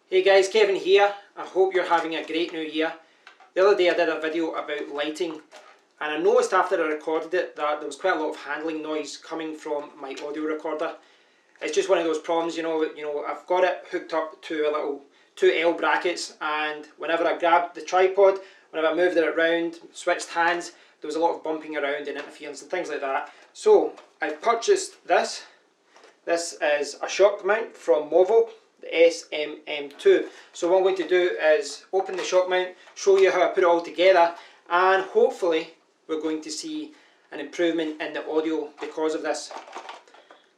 Hey guys, Kevin here. I hope you're having a great new year. The other day I did a video about lighting and I noticed after I recorded it that there was quite a lot of handling noise coming from my audio recorder. It's just one of those problems, you know, I've got it hooked up to a little 2L brackets, and whenever I grabbed the tripod, whenever I moved it around, switched hands, there was a lot of bumping around and interference and things like that. So I purchased this. This is a Shockmount from Movo, the SMM2. So what I'm going to do is open the Shockmount, show you how I put it all together, and hopefully we're going to see an improvement in the audio because of this.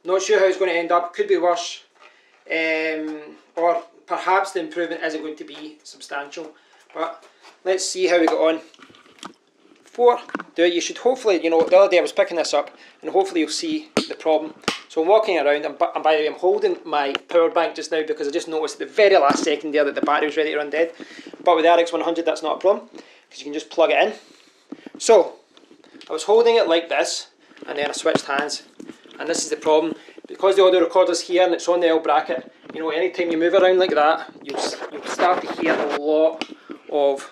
Not sure how it's going to end up, could be worse, or perhaps the improvement isn't going to be substantial, but let's see how we get on. Before do it, you should hopefully, the other day I was picking this up and hopefully you'll see the problem. So I'm walking around, and by the way, I'm holding my power bank just now because I just noticed at the very last second there that the battery was ready to run dead. But with the RX100 that's not a problem because you can just plug it in. So I was holding it like this and then I switched hands, and this is the problem. Because the audio recorder's here and it's on the L bracket, anytime you move around like that, you'll start to hear a lot of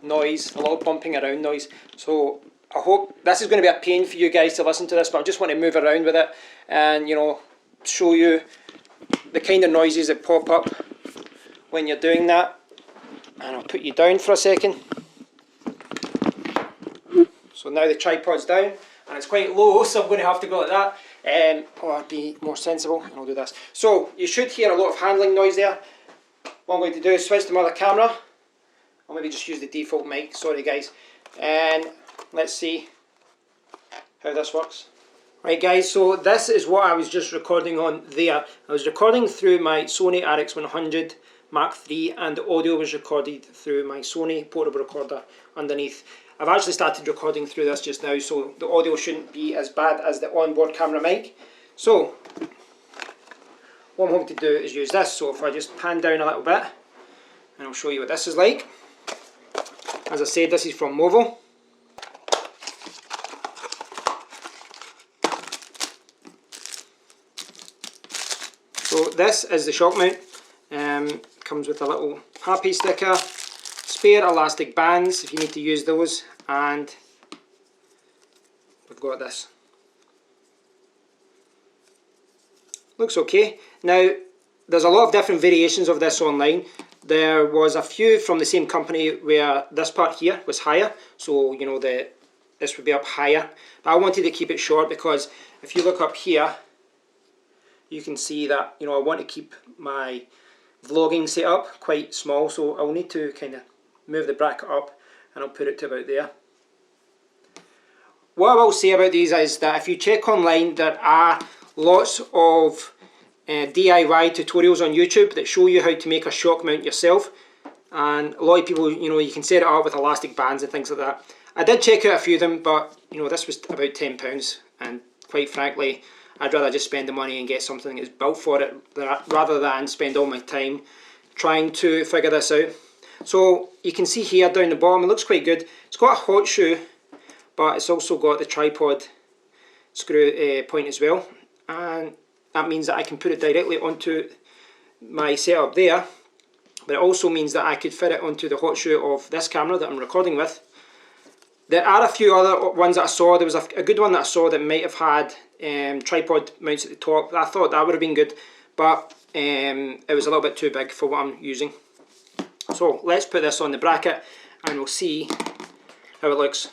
noise, a lot of bumping around noise. So I hope this is going to be a pain for you guys to listen to this, but I just want to move around with it and show you the kind of noises that pop up when you're doing that. And I'll put you down for a second. So now the tripod's down and it's quite low, so I'm going to have to go like that. Or be more sensible, and I'll do this. So you should hear a lot of handling noise there. What I'm going to do is switch to my other camera. I'll maybe just use the default mic, sorry guys. And let's see how this works. Right guys, so this is what I was just recording on there. I was recording through my Sony RX100 Mark III, and the audio was recorded through my Sony portable recorder underneath. I've actually started recording through this just now, so the audio shouldn't be as bad as the onboard camera mic. So what I'm hoping to do is use this. So if I just pan down a little bit, and I'll show you what this is like. As I said, this is from Movo. So this is the Shockmount. Comes with a little happy sticker, spare elastic bands if you need to use those, and we've got this. Looks okay. Now there's a lot of different variations of this online. There was a few from the same company where this part here was higher, so this would be up higher. But I wanted to keep it short because if you look up here, you can see that I want to keep my vlogging setup quite small, so I'll need to kind of move the bracket up and I'll put it to about there. What I will say about these is that if you check online, there are lots of DIY tutorials on YouTube that show you how to make a shock mount yourself, and a lot of people, you can set it up with elastic bands and things like that. I did check out a few of them, but this was about £10, and quite frankly I'd rather just spend the money and get something that's built for it rather than spend all my time trying to figure this out. So you can see here down the bottom, it looks quite good. It's got a hot shoe, but it's also got the tripod screw point as well, and that means that I can put it directly onto my setup there, but it also means that I could fit it onto the hot shoe of this camera that I'm recording with. There are a few other ones that I saw. There was a good one that I saw that might have had tripod mounts at the top. I thought that would have been good, but it was a little bit too big for what I'm using. So let's put this on the bracket and we'll see how it looks.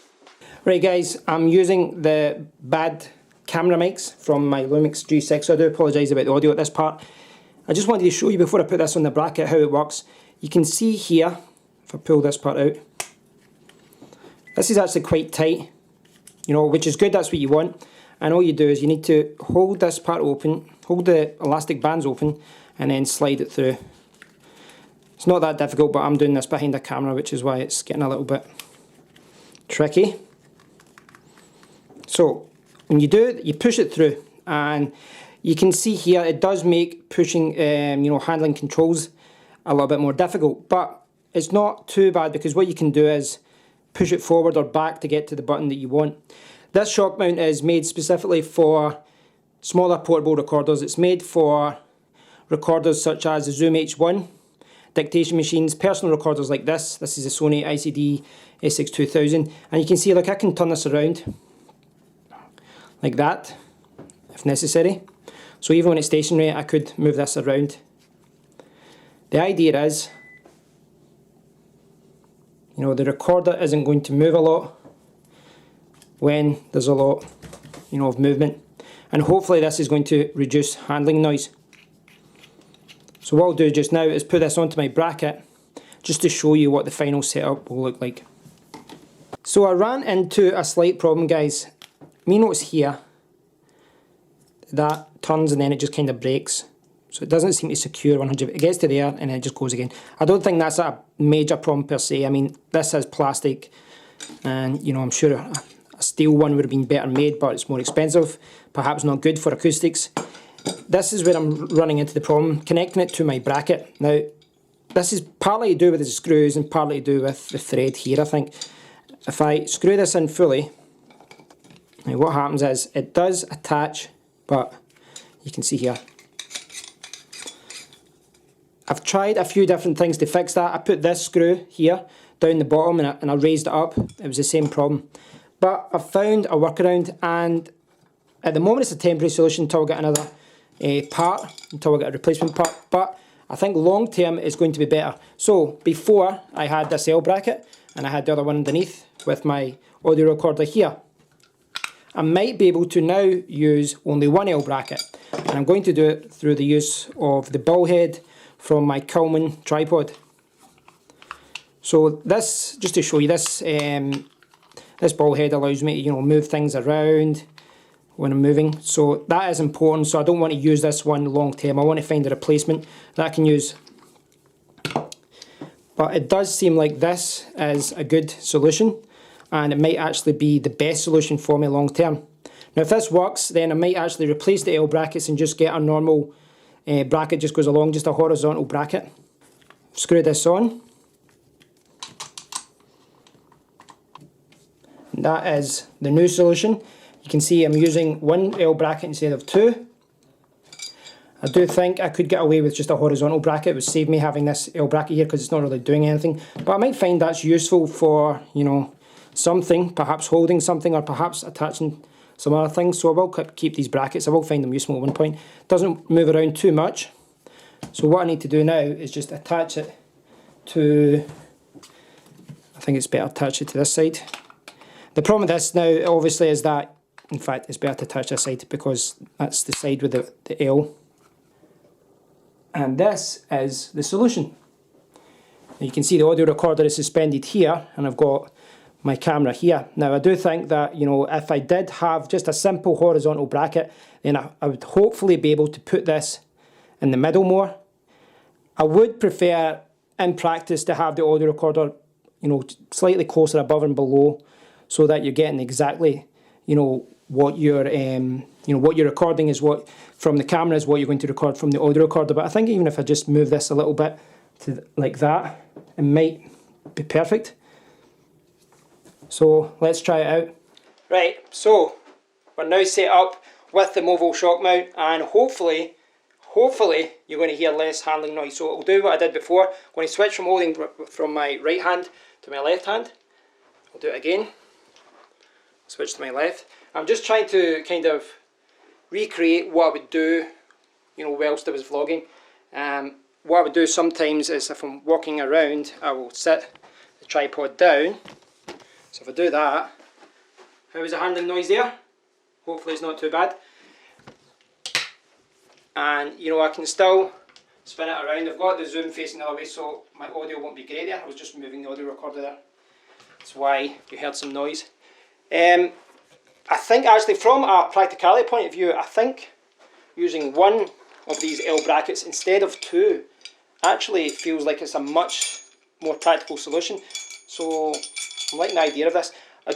Right guys, I'm using the bad camera mics from my Lumix G6, so I do apologise about the audio at this part. I just wanted to show you before I put this on the bracket how it works. You can see here, if I pull this part out, this is actually quite tight, which is good, that's what you want. And all you do is you need to hold this part open, hold the elastic bands open, and then slide it through. It's not that difficult, but I'm doing this behind the camera, which is why it's getting a little bit tricky. So when you do it, you push it through, and you can see here it does make pushing, handling controls a little bit more difficult, but it's not too bad because what you can do is push it forward or back to get to the button that you want. This shock mount is made specifically for smaller portable recorders. It's made for recorders such as the Zoom H1, dictation machines, personal recorders like this. This is a Sony ICD SX2000, and you can see, look, I can turn this around like that if necessary. So even when it's stationary, I could move this around. The idea is, you know, the recorder isn't going to move a lot when there's a lot, you know, of movement, and hopefully this is going to reduce handling noise. So what I'll do just now is put this onto my bracket just to show you what the final setup will look like. So I ran into a slight problem, guys. Me notice here that turns and then it just kind of breaks. So it doesn't seem to secure 100%. It gets to there and then it just goes again. I don't think that's a major problem per se. I mean, this is plastic, and you know, I'm sure a steel one would have been better made, but it's more expensive, perhaps not good for acoustics. This is where I'm running into the problem, connecting it to my bracket. Now, this is partly to do with the screws and partly to do with the thread here, I think. If I screw this in fully, now what happens is it does attach, but you can see here, I've tried a few different things to fix that. I put this screw here down the bottom and I raised it up. It was the same problem. But I've found a workaround, and at the moment it's a temporary solution until I get another part, until I get a replacement part. But I think long term it's going to be better. So before I had this L bracket and I had the other one underneath with my audio recorder here. I might be able to now use only one L bracket, and I'm going to do it through the use of the ball head from my Coleman tripod. So this, just to show you this, this ball head allows me to, you know, move things around when I'm moving. So that is important. So I don't want to use this one long term. I want to find a replacement that I can use. But it does seem like this is a good solution, and it might actually be the best solution for me long term. Now if this works, then I might actually replace the L brackets and just get a normal bracket, just goes along, just a horizontal bracket. Screw this on. And that is the new solution. You can see I'm using one L bracket instead of two. I do think I could get away with just a horizontal bracket. It would save me having this L bracket here because it's not really doing anything. But I might find that's useful for, you know, something, perhaps holding something or perhaps attaching some other things. So I will keep these brackets. I will find them useful at one point. It doesn't move around too much. So what I need to do now is just attach it to, I think it's better to attach it to this side. The problem with this now obviously is that, in fact, it's better to attach this side because that's the side with the L. And this is the solution. Now you can see the audio recorder is suspended here, and I've got my camera here. Now I do think that, you know, if I did have just a simple horizontal bracket, then I would hopefully be able to put this in the middle more. I would prefer in practice to have the audio recorder, you know, slightly closer above and below, so that you're getting exactly, you know, what you're what you're recording is what from the camera is what you're going to record from the audio recorder. But I think even if I just move this a little bit to like that, it might be perfect. So let's try it out. Right, so we're now set up with the Movo Shockmount, and hopefully you're going to hear less handling noise. So I'll do what I did before. I'm going to switch from holding from my right hand to my left hand. I'll do it again. Switch to my left. I'm just trying to kind of recreate what I would do, you know, whilst I was vlogging. What I would do sometimes is if I'm walking around, I will sit the tripod down. So if I do that, how is the handling noise there? Hopefully it's not too bad. And you know, I can still spin it around. I've got the zoom facing the other way, so my audio won't be great there. I was just moving the audio recorder there. That's why you heard some noise. I think actually from a practicality point of view, I think using one of these L brackets instead of two actually feels like it's a much more practical solution. So I'm liking the idea of this. I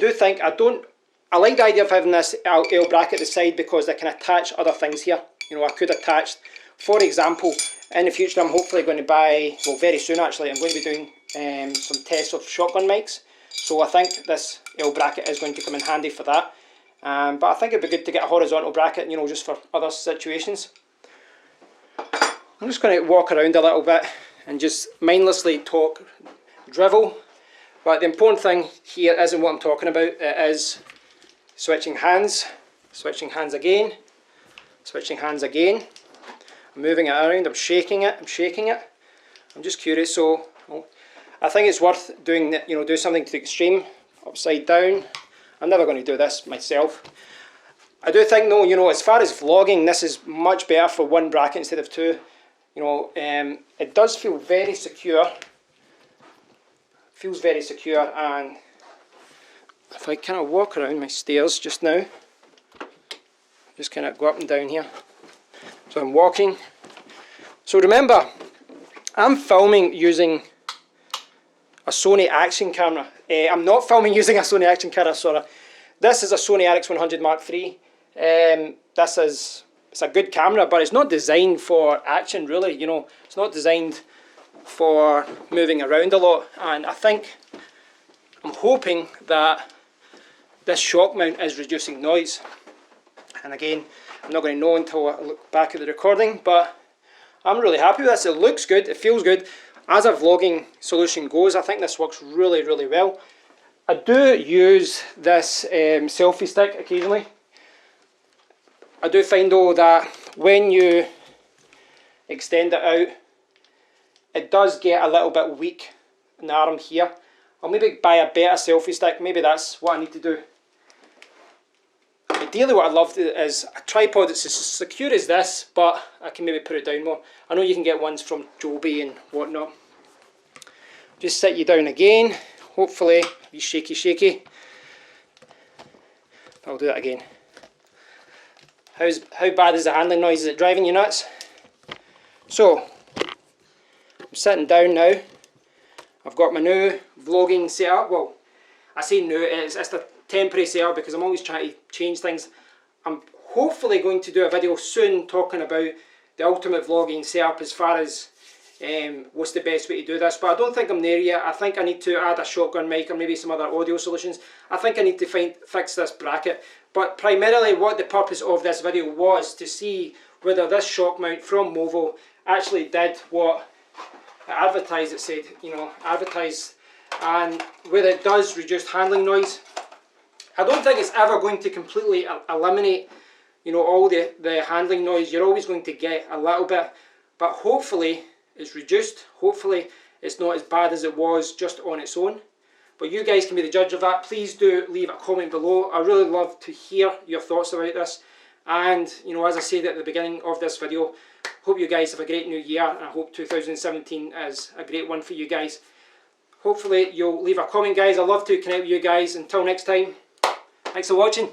like the idea of having this L bracket at the side because I can attach other things here. You know, I could attach, for example, in the future I'm hopefully going to buy, well very soon actually, I'm going to be doing some tests of shotgun mics. So I think this L bracket is going to come in handy for that. But I think it'd be good to get a horizontal bracket, you know, just for other situations. I'm just going to walk around a little bit and just mindlessly talk drivel. But the important thing here isn't what I'm talking about, it is switching hands again, switching hands again. I'm moving it around, I'm shaking it. I'm just curious, so I think it's worth doing, do something to the extreme, upside down. I'm never going to do this myself. I do think though, as far as vlogging, this is much better for one bracket instead of two. It does feel very secure. Feels very secure, and if I kind of walk around my stairs just now, just kind of go up and down here. So I'm walking. So remember, I'm filming using a Sony action camera. I'm not filming using a Sony action camera, sorry. This is a Sony RX100 Mark III. It's a good camera, but it's not designed for action really, it's not designed for moving around a lot. And I'm hoping that this shock mount is reducing noise. And again, I'm not going to know until I look back at the recording, but I'm really happy with this. It looks good, it feels good. As a vlogging solution goes, I think this works really, really well. I do use this selfie stick occasionally. I do find though that when you extend it out, it does get a little bit weak in the arm here. I'll maybe buy a better selfie stick, maybe that's what I need to do. Ideally what I'd love is a tripod that's as secure as this, but I can maybe put it down more. I know you can get ones from Joby and whatnot. Just sit you down again, hopefully be shaky. I'll do that again. How bad is the handling noise? Is it driving you nuts? So, I'm sitting down now. I've got my new vlogging setup. Well, I say new, it's the temporary setup because I'm always trying to change things. I'm hopefully going to do a video soon talking about the ultimate vlogging setup as far as what's the best way to do this, but I don't think I'm there yet. I think I need to add a shotgun mic or maybe some other audio solutions. I think I need to fix this bracket, but primarily what the purpose of this video was to see whether this shock mount from Movo actually did what it advertised. It said, advertised, and whether it does reduce handling noise. I don't think it's ever going to completely eliminate all the handling noise. You're always going to get a little bit, but hopefully it's reduced. Hopefully it's not as bad as it was just on its own. But you guys can be the judge of that. Please do leave a comment below. I really love to hear your thoughts about this. And as I said at the beginning of this video, hope you guys have a great new year, and I hope 2017 is a great one for you guys. Hopefully you'll leave a comment, guys. I love to connect with you guys. Until next time, thanks for watching.